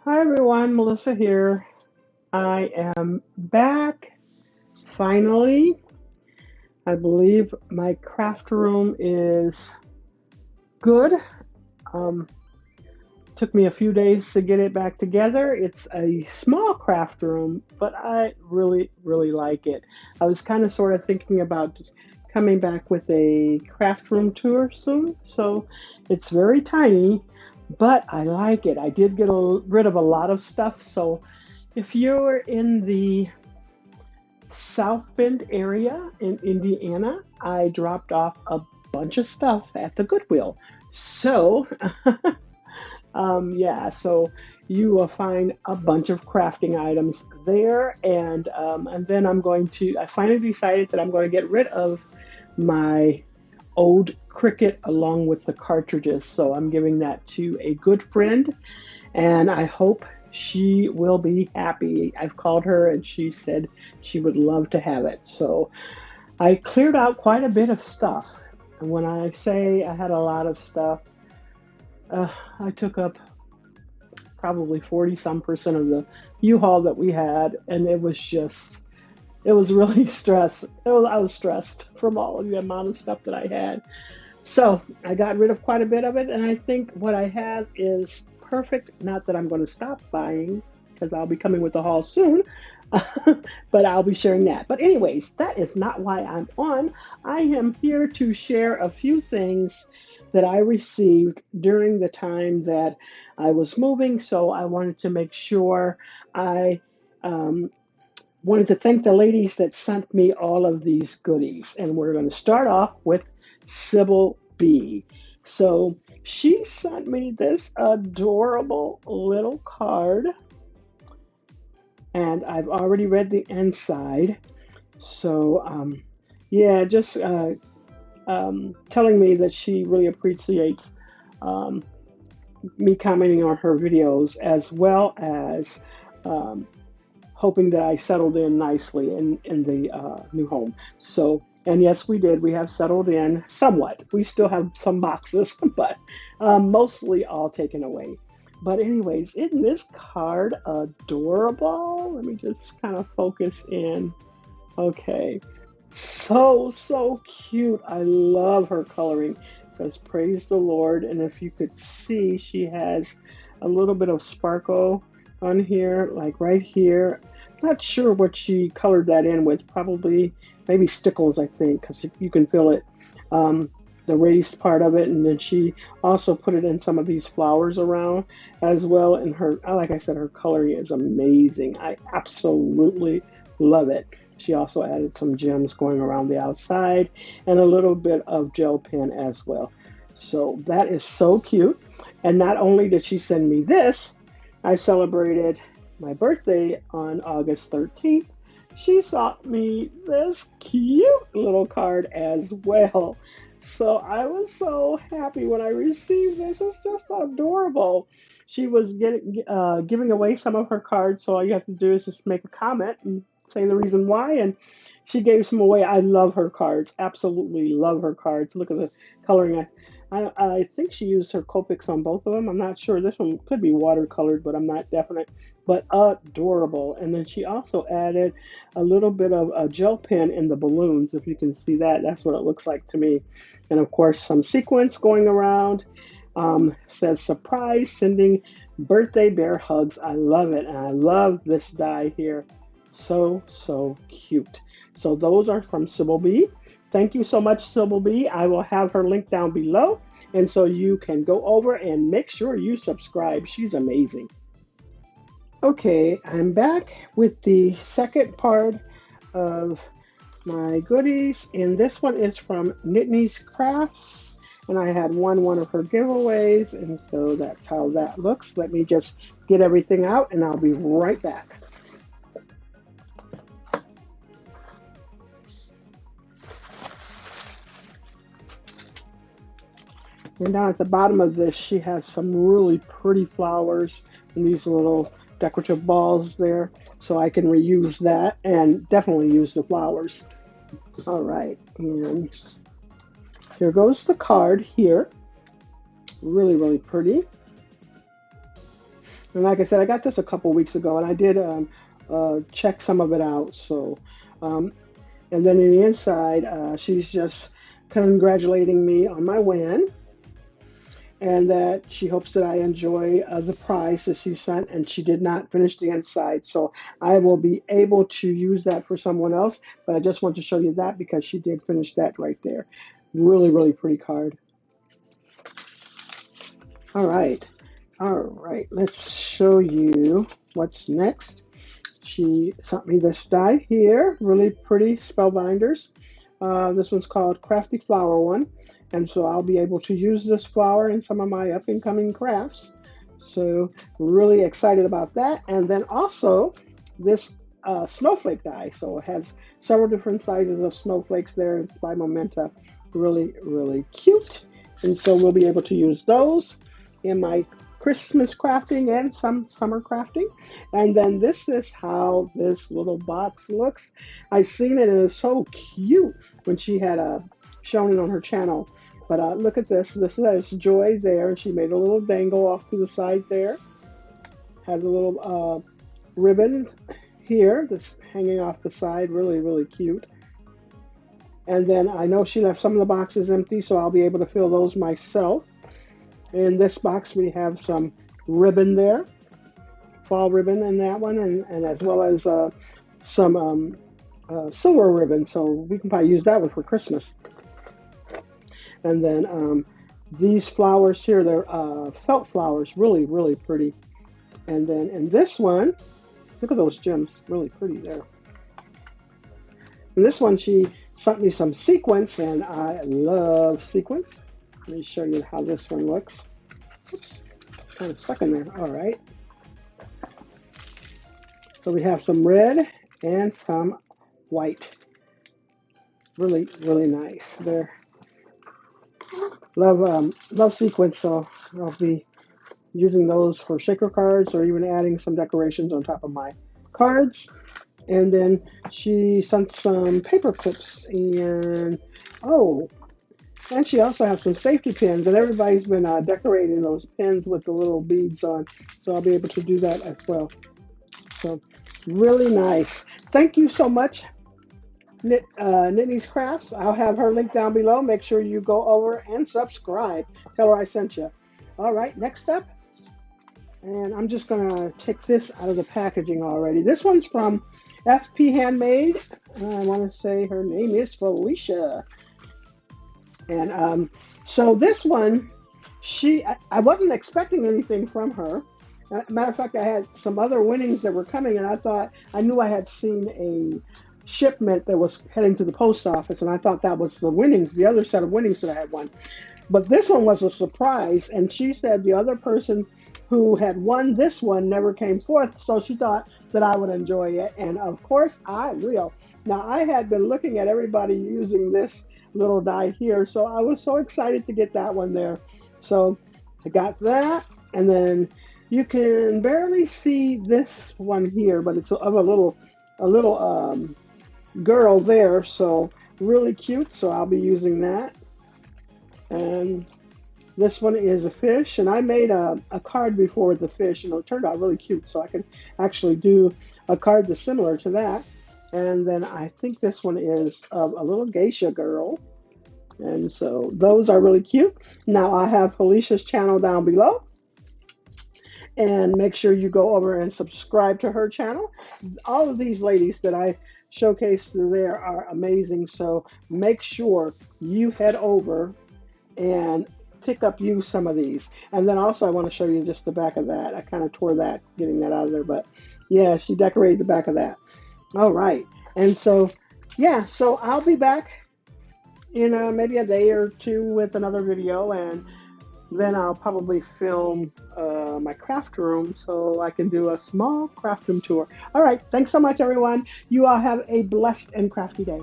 Hi everyone, Melissa here. I am back finally. I believe my craft room is good. Um, Took me a few days to get it back together. It's a small craft room, but I really like it. I was kind of sort of thinking about coming back with a craft room tour soon. So it's very tiny, but I like it. I did get rid of a lot of stuff. So if you're in the South Bend area in Indiana, I dropped off a bunch of stuff at the Goodwill. So yeah, so you will find a bunch of crafting items there, and then I finally decided that I'm going to get rid of my old Cricut along with the cartridges. So I'm giving that to a good friend, and I hope she will be happy. I've called her and she said she would love to have it. So I cleared out quite a bit of stuff. And when I say I had a lot of stuff, I took up probably 40 some percent of the U-Haul that we had, and it was really I was stressed from all of the amount of stuff that I had. So I got rid of quite a bit of it, and I think what I have is perfect. Not that I'm going to stop buying, because I'll be coming with the haul soon, but I'll be sharing that. But anyways, that is not why I'm on. I am here to share a few things that I received during the time that I was moving. So I wanted to make sure I um, wanted to thank the ladies that sent me all of these goodies. And we're going to start off with Sybil B. So she sent me this adorable little card, and I've already read the inside. So yeah, just telling me that she really appreciates um, me commenting on her videos, as well as um, hoping that I settled in nicely in the new home. So, and yes, we did. We have settled in somewhat. We still have some boxes, but mostly all taken away. But anyways, isn't this card adorable? Let me just kind of focus in. Okay. So cute. I love her coloring. It says praise the Lord. And if you could see, she has a little bit of sparkle on here, like right here. Not sure what she colored that in with. Probably maybe stickles, I think, because you can feel it, the raised part of it. And then she also put it in some of these flowers around as well. And her, like I said, her coloring is amazing. I absolutely love it. She also added some gems going around the outside and a little bit of gel pen as well. So that is so cute. And not only did she send me this, I celebrated my birthday on August 13th. She sent me this cute little card as well. So I was so happy when I received this. It's just adorable. She was giving away some of her cards, so all you have to do is just make a comment and say the reason why. And she gave some away. I love her cards. Absolutely love her cards. Look at the coloring. I think she used her Copics on both of them. I'm not sure. This one could be watercolored, but I'm not definite. But adorable. And then she also added a little bit of a gel pen in the balloons. If you can see that, that's what it looks like to me. And of course, some sequins going around. Says surprise, sending birthday bear hugs. I love it. And I love this die here. So cute. So those are from Sybil B. Thank you so much, Sybil B. I will have her link down below, and so you can go over and make sure you subscribe. She's amazing. Okay, I'm back with the second part of my goodies, and this one is from Nittany's Crafts, and I had won one of her giveaways, and so that's how that looks. Let me just get everything out, and I'll be right back. And down at the bottom of this, she has some really pretty flowers and these little decorative balls there. So I can reuse that and definitely use the flowers. All right, and here goes the card here. Really pretty. And like I said, I got this a couple weeks ago, and I did check some of it out. So, um, and then in the inside, she's just congratulating me on my win, and that she hopes that I enjoy the prize that she sent, and she did not finish the inside. So I will be able to use that for someone else, but I just want to show you that because she did finish that right there. Really, really pretty card. All right. All right, let's show you what's next. She sent me this die here, really pretty spellbinders. This one's called Crafty Flower one, and so I'll be able to use this flower in some of my up and coming crafts. So really excited about that. And then also this snowflake die. So it has several different sizes of snowflakes there. It's by Momenta. Really, really cute. And so we'll be able to use those in my Christmas crafting and some summer crafting. And then this is how this little box looks. I've seen it and it's so cute when she had shown it on her channel. But look at this. This has Joy there, and she made a little dangle off to the side there. Has a little ribbon here that's hanging off the side. Really, really cute. And then I know she left some of the boxes empty, so I'll be able to fill those myself. In this box, we have some ribbon there, fall ribbon in that one, and as well as some silver ribbon. So we can probably use that one for Christmas. And then these flowers here, they're felt flowers, really, really pretty. And then in this one, look at those gems, really pretty there. In this one, she sent me some sequins, and I love sequins. Let me show you how this one looks. Oops, it's kind of stuck in there. All right. So we have some red and some white. Really, really nice there. Love sequins, so I'll be using those for shaker cards or even adding some decorations on top of my cards. And then she sent some paper clips and and she also has some safety pins, and everybody's been decorating those pins with the little beads on, so I'll be able to do that as well. So really nice. Thank you so much, Nittany's Crafts. I'll have her link down below. Make sure you go over and subscribe. Tell her I sent you. All right, next up. And I'm just going to take this out of the packaging already. This one's from FP Handmade. I want to say her name is Felicia. And so this one, I wasn't expecting anything from her. Matter of fact, I had some other winnings that were coming, and I knew I had seen a shipment that was heading to the post office, and I thought that was the winnings, the other set of winnings that I had won. But this one was a surprise, and she said the other person who had won this one never came forth, so she thought that I would enjoy it, and of course I will. Now, I had been looking at everybody using this little die here, so I was so excited to get that one there. So I got that, and then you can barely see this one here, but it's of a little girl there, so really cute. So I'll be using that. And this one is a fish, and I made a card before with the fish, and it turned out really cute, so I can actually do a card that's similar to that. And then I think this one is of a little geisha girl. And so those are really cute. Now I have Felicia's channel down below. And make sure you go over and subscribe to her channel. All of these ladies that I showcased there are amazing. So make sure you head over and pick up some of these. And then also I want to show you just the back of that. I kind of tore that, getting that out of there. But yeah, she decorated the back of that. All right. And so, yeah, so I'll be back in maybe a day or two with another video, and then I'll probably film my craft room so I can do a small craft room tour. All right. Thanks so much, everyone. You all have a blessed and crafty day.